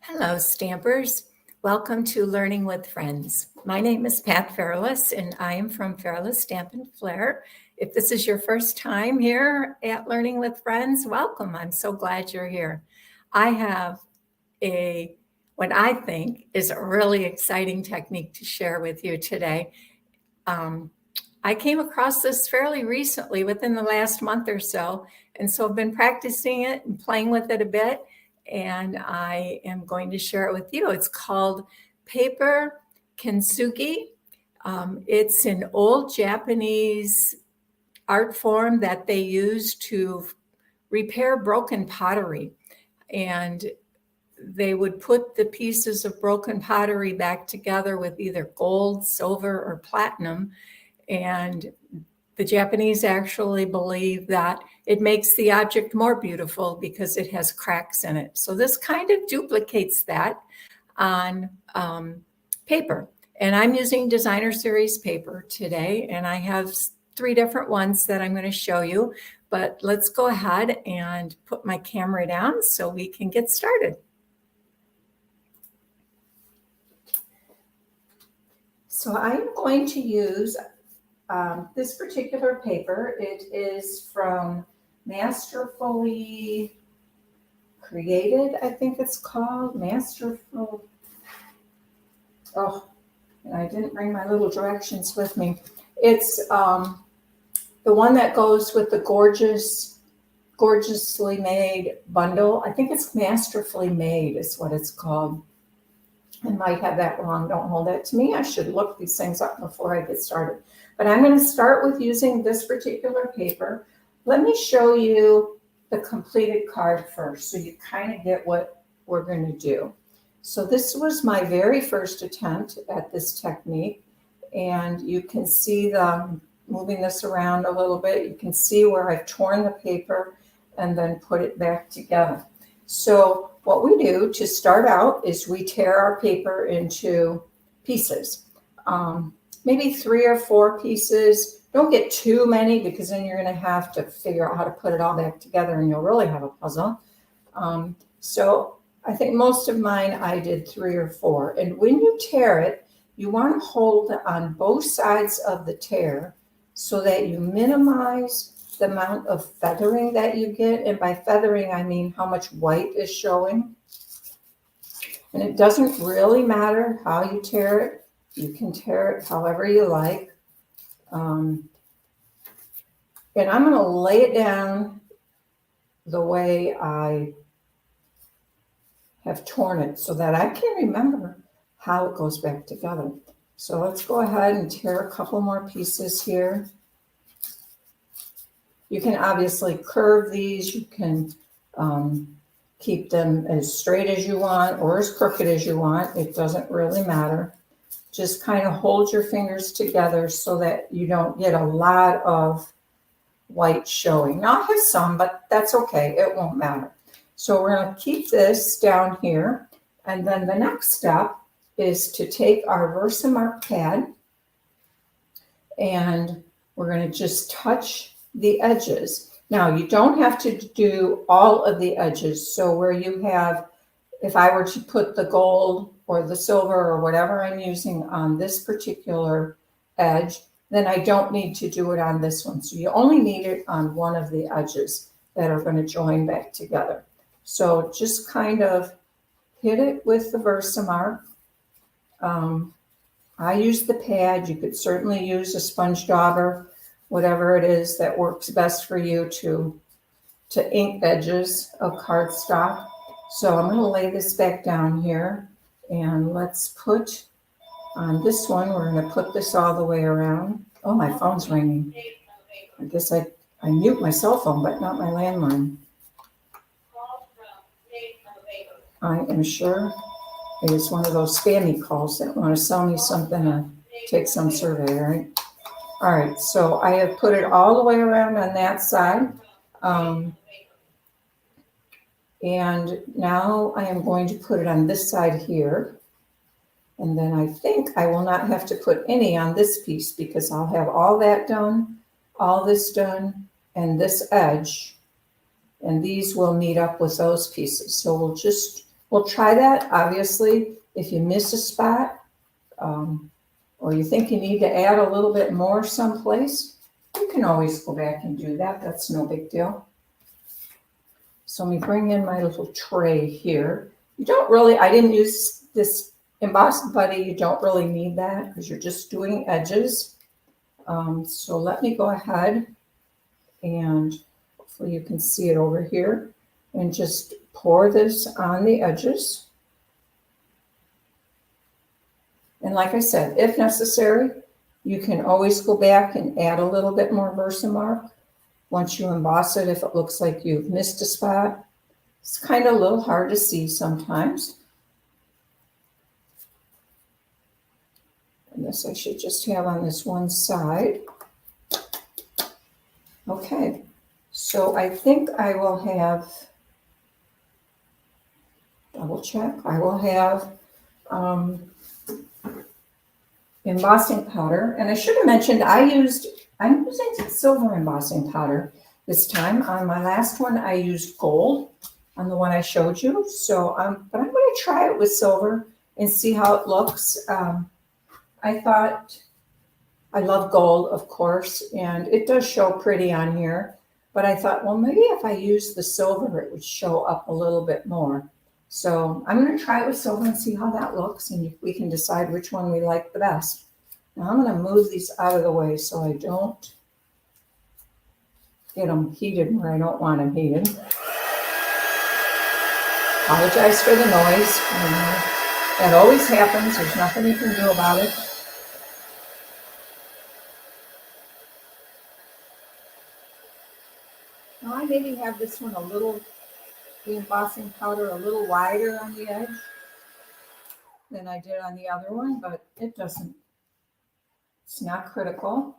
Hello, Stampers. Welcome to Learning with Friends. My name is Pat Fairless, and I am from Fairless Stamp and Flair. If this is your first time here at Learning with Friends, welcome. I'm so glad you're here. I have what I think is a really exciting technique to share with you today. I came across this fairly recently within the last month or so, and so I've been practicing it and playing with it a bit, and I am going to share it with you. It's called Paper Kintsugi. It's an old Japanese art form that they use to repair broken pottery, and they would put the pieces of broken pottery back together with either gold, silver, or platinum. And the Japanese actually believe that it makes the object more beautiful because it has cracks in it. So this kind of duplicates that on paper. And I'm using Designer Series paper today, and I have 3 different ones that I'm going to show you. But let's go ahead and put my camera down so we can get started. So I'm going to use this particular paper. It is from Masterfully Created, I think it's called. Masterful. Oh, and I didn't bring my little directions with me. It's the one that goes with the gorgeously made bundle. I think it's Masterfully Made is what it's called. I might have that wrong. Don't hold that to me. I should look these things up before I get started. But I'm going to start with using this particular paper. Let me show you the completed card first so you kind of get what we're going to do. So this was my very first attempt at this technique. And you can see moving this around a little bit, you can see where I've torn the paper and then put it back together. So what we do to start out is we tear our paper into pieces, maybe 3 or 4 pieces. Don't get too many because then you're going to have to figure out how to put it all back together and you'll really have a puzzle. So I think most of mine I did 3 or 4. And when you tear it, you want to hold on both sides of the tear so that you minimize the amount of feathering that you get. And by feathering, I mean how much white is showing. And it doesn't really matter how you tear it. You can tear it however you like. And I'm going to lay it down the way I have torn it so that I can remember how it goes back together. So let's go ahead and tear a couple more pieces here. You can obviously curve these. You can keep them as straight as you want or as crooked as you want. It doesn't really matter. Just kind of hold your fingers together so that you don't get a lot of white showing. Now I have some, but that's okay. It won't matter. So we're going to keep this down here. And then the next step is to take our Versamark pad and we're going to just touch the edges. Now you don't have to do all of the edges. So where you have, if I were to put the gold or the silver or whatever I'm using on this particular edge, then I don't need to do it on this one. So you only need it on one of the edges that are going to join back together. So just kind of hit it with the Versamark. I use the pad. You could certainly use a sponge dauber, whatever it is that works best for you to ink edges of cardstock. So I'm going to lay this back down here and let's put on this one, we're going to put this all the way around. Oh, my phone's ringing. I guess I mute my cell phone, but not my landline. I am sure it is one of those spammy calls that want to sell me something or take some survey, right? All right, so I have put it all the way around on that side. And now I am going to put it on this side here. And then I think I will not have to put any on this piece because I'll have all that done, all this done, and this edge. And these will meet up with those pieces. So we'll just We'll try that. Obviously, if you miss a spot, or you think you need to add a little bit more someplace, you can always go back and do that. That's no big deal. So let me bring in my little tray here. You don't really, I didn't use this embossed putty. You don't really need that because you're just doing edges. So let me go ahead and hopefully you can see it over here and just pour this on the edges. And like I said, if necessary, you can always go back and add a little bit more Versamark once you emboss it if it looks like you've missed a spot. It's kind of a little hard to see sometimes. And this I should just have on this one side. Okay, so I think I will have, double check, I will have embossing powder. And I should have mentioned I'm using silver embossing powder this time. On my last one, I used gold on the one I showed you. So, but I'm going to try it with silver and see how it looks. I thought, I love gold, of course, and it does show pretty on here. But I thought, well, maybe if I use the silver, it would show up a little bit more. So I'm going to try it with silver and see how that looks, and we can decide which one we like the best. Now I'm going to move these out of the way so I don't get them heated where I don't want them heated. Apologize for the noise. That always happens. There's nothing you can do about it. Now I maybe have this one the embossing powder a little wider on the edge than I did on the other one, but it's not critical.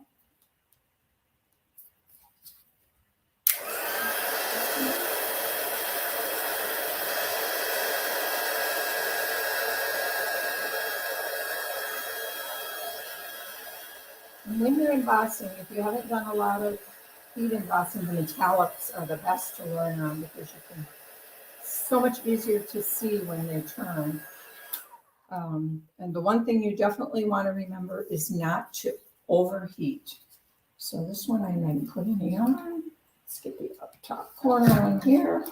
And when you're embossing, if you haven't done a lot of heat embossing, the metallics are the best to learn on because so much easier to see when they turn. And the one thing you definitely want to remember is not to overheat. So this one I'm going to put in the oven. Let's get the up top corner on here.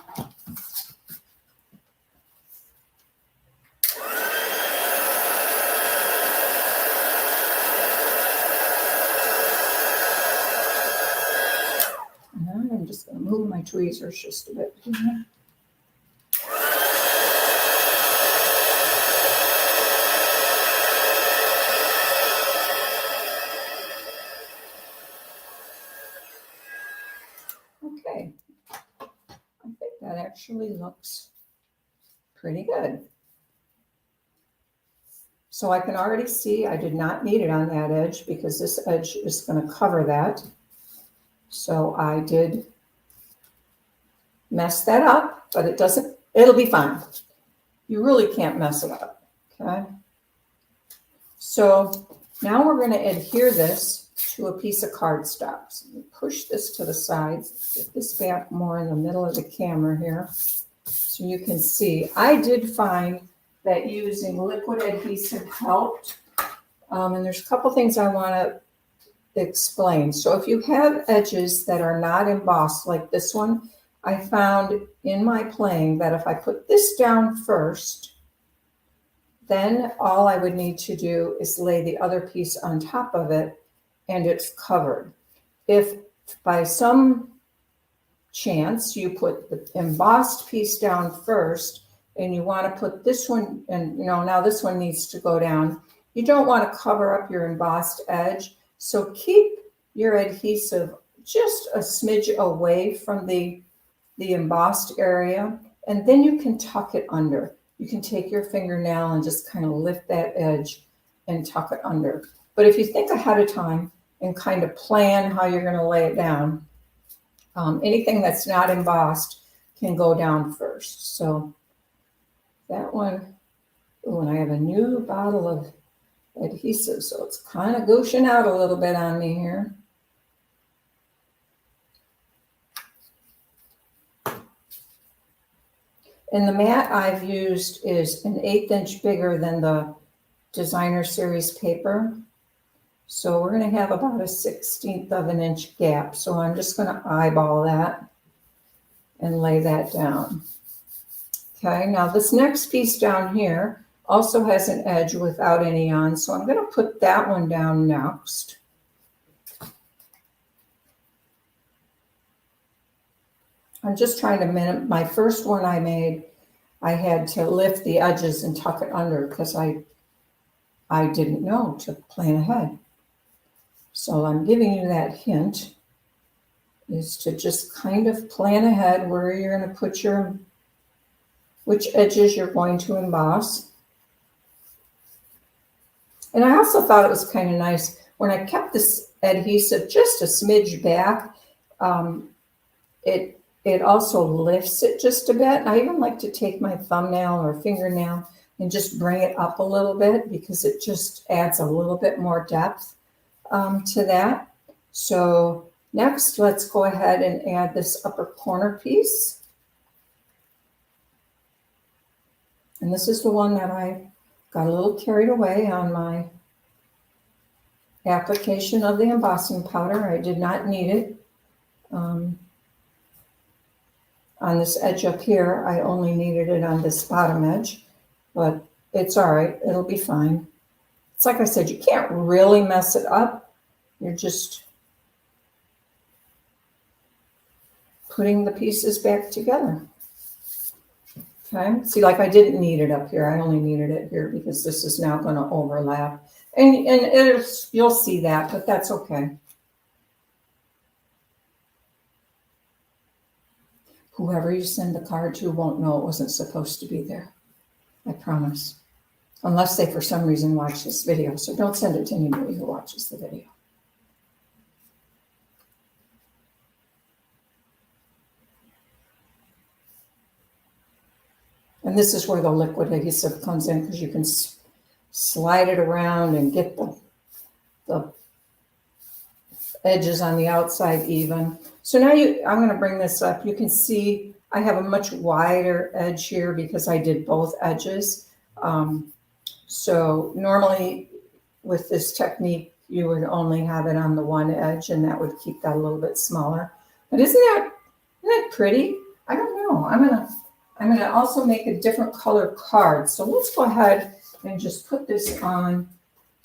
And I'm just going to move my tweezers just a bit here. Okay, I think that actually looks pretty good. So I can already see I did not need it on that edge because this edge is going to cover that. So I did mess that up, but it'll be fine. You really can't mess it up, okay? So now we're going to adhere this to a piece of cardstock. So push this to the sides, get this back more in the middle of the camera here so you can see. I did find that using liquid adhesive helped. And there's a couple things I want to explain. So if you have edges that are not embossed like this one, I found in my playing that if I put this down first, then all I would need to do is lay the other piece on top of it and it's covered. If by some chance you put the embossed piece down first and you want to put this one, and now this one needs to go down, you don't want to cover up your embossed edge. So keep your adhesive just a smidge away from the embossed area, and then you can tuck it under. You can take your fingernail and just kind of lift that edge and tuck it under. But if you think ahead of time and kind of plan how you're going to lay it down, anything that's not embossed can go down first. So that one, and I have a new bottle of adhesive, so it's kind of gooshing out a little bit on me here. And the mat I've used is an 1/8 inch bigger than the designer series paper. So we're going to have about a 1/16 of an inch gap. So I'm just going to eyeball that and lay that down. Okay, now this next piece down here also has an edge without any on, so I'm going to put that one down next. I'm just trying to minimize. My first one I made, I had to lift the edges and tuck it under because I didn't know to plan ahead. So I'm giving you that hint, is to just kind of plan ahead where you're going to put which edges you're going to emboss. And I also thought it was kind of nice when I kept this adhesive just a smidge back, it also lifts it just a bit. And I even like to take my thumbnail or fingernail and just bring it up a little bit because it just adds a little bit more depth to that. So next, let's go ahead and add this upper corner piece. And this is the one that I got a little carried away on my application of the embossing powder. I did not need it. On this edge up here, I only needed it on this bottom edge, but it's all right. It'll be fine. It's like I said, you can't really mess it up. You're just putting the pieces back together. Okay, see, like I didn't need it up here. I only needed it here because this is now going to overlap. And you'll see that, but that's okay. Whoever you send the card to won't know it wasn't supposed to be there. I promise. Unless they, for some reason, watch this video. So don't send it to anybody who watches the video. And this is where the liquid adhesive comes in because you can slide it around and get the edges on the outside even. So now I'm going to bring this up. You can see I have a much wider edge here because I did both edges. So normally with this technique, you would only have it on the one edge and that would keep that a little bit smaller. But isn't that pretty? I don't know. I'm gonna also make a different color card. So let's go ahead and just put this on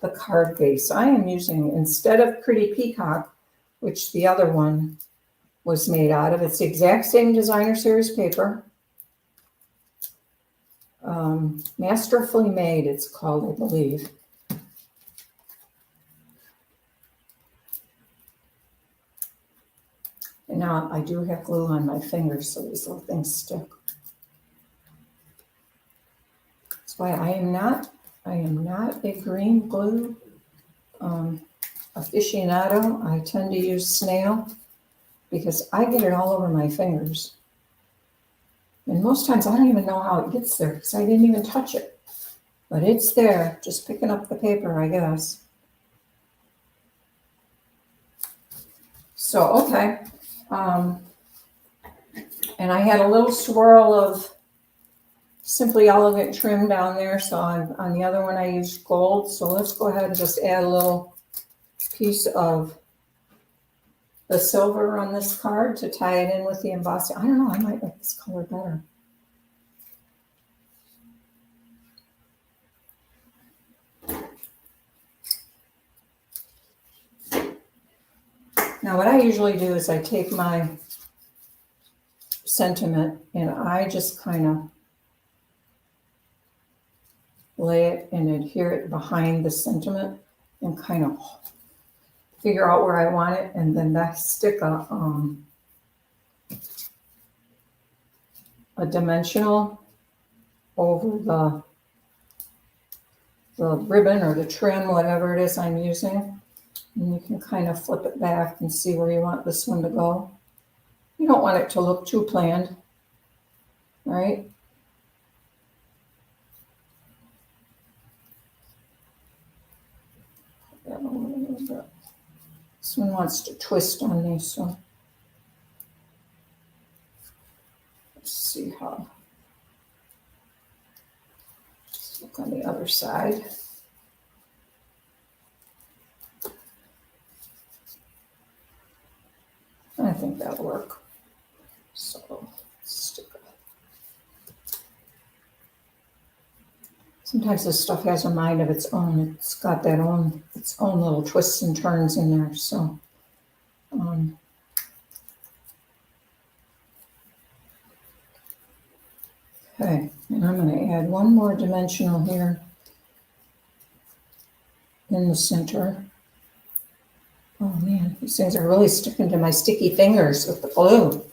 the card base. I am using, instead of Pretty Peacock, which the other one was made out of, it's the exact same designer series paper. Masterfully Made, it's called, I believe. And now I do have glue on my fingers, so these little things stick. That's why I am not a green glue aficionado. I tend to use snail because I get it all over my fingers. And most times I don't even know how it gets there because I didn't even touch it. But it's there, just picking up the paper, I guess. So, okay. And I had a little swirl of Simply Elegant trim down there. So on the other one I used gold. So let's go ahead and just add a little piece of the silver on this card to tie it in with the embossing. I don't know, I might like this color better. Now what I usually do is I take my sentiment and I just kind of lay it and adhere it behind the sentiment and kind of figure out where I want it, and then I stick a dimensional over the ribbon or the trim, whatever it is I'm using. And you can kind of flip it back and see where you want this one to go. You don't want it to look too planned, right? This one wants to twist on me, so let's see how. Look on the other side. I think that'll work. So stick it. Sometimes this stuff has a mind of its own. It's got its own little twists and turns in there. So okay, and I'm going to add one more dimensional here in the center. Oh man, these things are really sticking to my sticky fingers with the glue.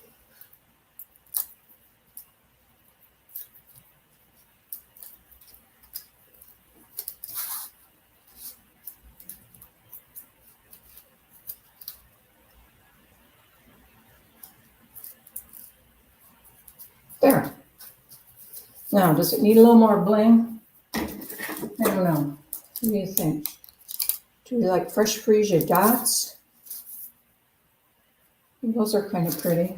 There. Now, does it need a little more bling? I don't know. What do you think? Do you like fresh freesia dots? Those are kind of pretty.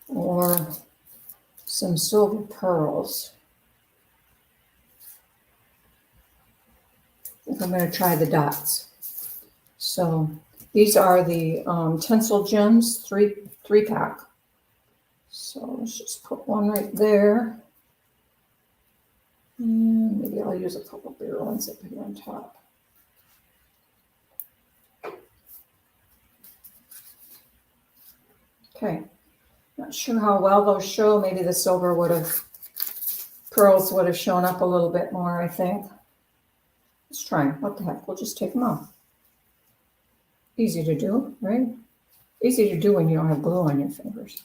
Or some silver pearls. I think I'm going to try the dots. So these are the Tencel Gems 3-pack. So let's just put one right there. And maybe I'll use a couple bigger ones up here on top. Okay, not sure how well those show. Maybe the silver pearls would have shown up a little bit more, I think. Let's try them. What the heck, we'll just take them off. Easy to do, right? Easy to do when you don't have glue on your fingers.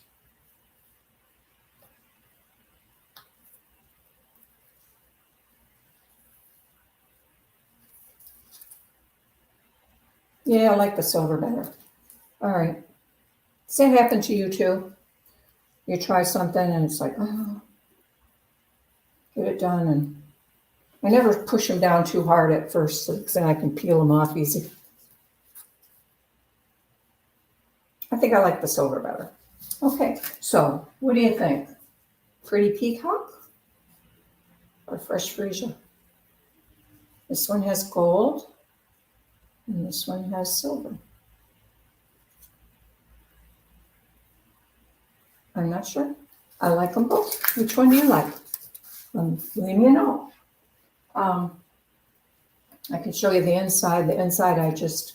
Yeah, I like the silver better. All right. Does that happen to you too? You try something and it's like, oh, get it done. And I never push them down too hard at first because then I can peel them off easy. I think I like the silver better. Okay, so what do you think? Pretty peacock or fresh freesia? This one has gold and this one has silver. I'm not sure. I like them both. Which one do you like? Leave me know. I can show you the inside. The inside, I just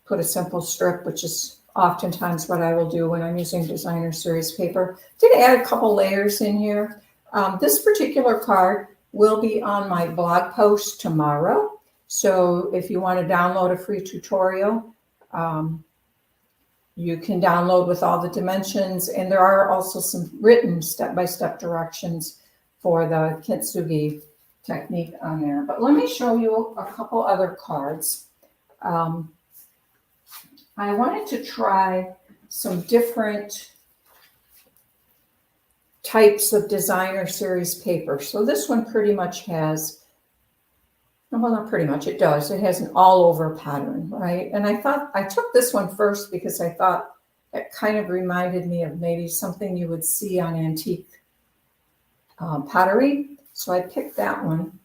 put a simple strip, which is oftentimes what I will do when I'm using designer series paper. Did add a couple layers in here. This particular card will be on my blog post tomorrow. So if you want to download a free tutorial, you can download with all the dimensions, and there are also some written step-by-step directions for the Kintsugi technique on there. But let me show you a couple other cards. I wanted to try some different types of designer series paper. So this one pretty much has, well, not pretty much, it does. It has an all-over pattern, right? And I thought, I took this one first because I thought it kind of reminded me of maybe something you would see on antique pottery. So I picked that one.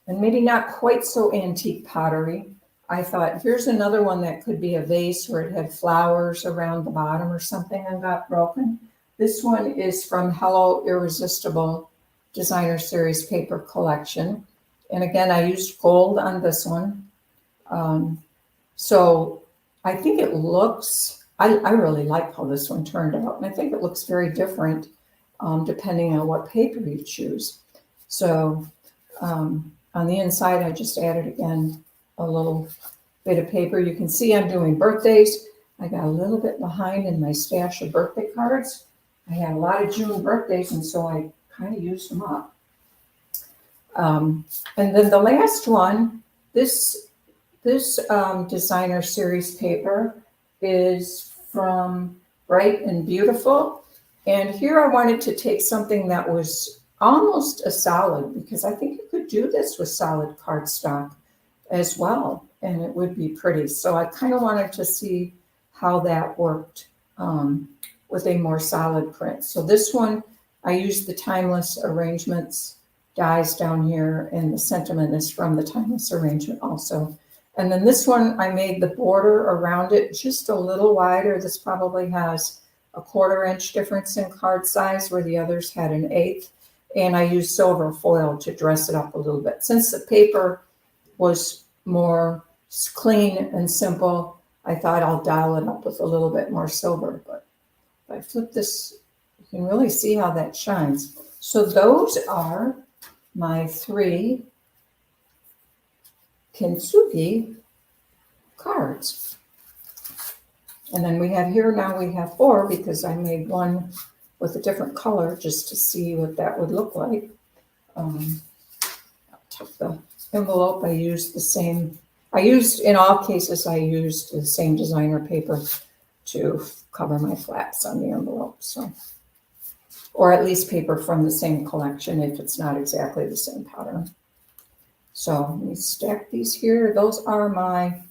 And maybe not quite so antique pottery. I thought, here's another one that could be a vase where it had flowers around the bottom or something and got broken. This one is from Hello Irresistible Designer Series Paper Collection. And again, I used gold on this one. So I think it looks, I really like how this one turned out. And I think it looks very different depending on what paper you choose. So on the inside, I just added again a little bit of paper. You can see I'm doing birthdays. I got a little bit behind in my stash of birthday cards. I had a lot of June birthdays, and so I kind of used them up. And then the last one, this designer series paper is from Bright and Beautiful. And here I wanted to take something that was almost a solid, because I think you could do this with solid cardstock as well, and it would be pretty. So I kind of wanted to see how that worked with a more solid print. So this one I use the Timeless Arrangements dies down here, and the sentiment is from the Timeless Arrangement also. And then this one, I made the border around it just a little wider. This probably has a 1/4 inch difference in card size where the others had an 1/8. And I used silver foil to dress it up a little bit. Since the paper was more clean and simple, I thought I'll dial it up with a little bit more silver. But if I flip this, you can really see how that shines. So those are my 3 Kintsugi cards. And then we have here, now we have 4 because I made one with a different color just to see what that would look like. I'll take the envelope. I used the same, in all cases, I used the same designer paper to cover my flaps on the envelope. So, or at least paper from the same collection if it's not exactly the same pattern. So let me stack these here. Those are my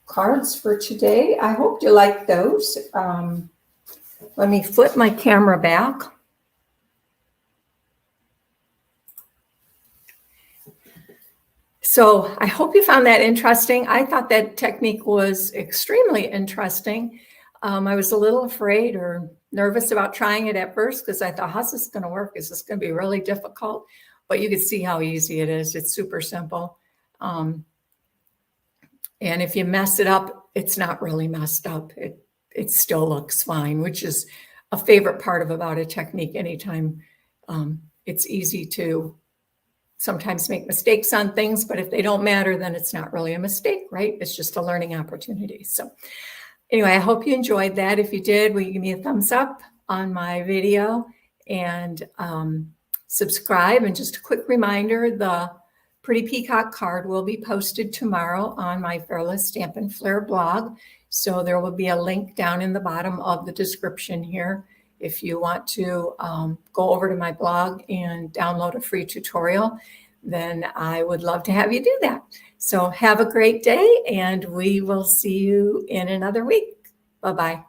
cards for today. I hope you like those. Let me flip my camera back. So I hope you found that interesting. I thought that technique was extremely interesting. I was a little afraid or nervous about trying it at first because I thought, how's this going to work? Is this going to be really difficult? But you can see how easy it is. It's super simple. And if you mess it up, it's not really messed up. It still looks fine, which is a favorite part about a technique. Anytime it's easy to sometimes make mistakes on things, but if they don't matter, then it's not really a mistake, right? It's just a learning opportunity. So anyway, I hope you enjoyed that. If you did, will you give me a thumbs up on my video and subscribe? And just a quick reminder, the Pretty Peacock card will be posted tomorrow on my Fairless Stamp and Flair blog. So there will be a link down in the bottom of the description here if you want to go over to my blog and download a free tutorial. Then I would love to have you do that. So have a great day, and we will see you in another week. Bye-bye.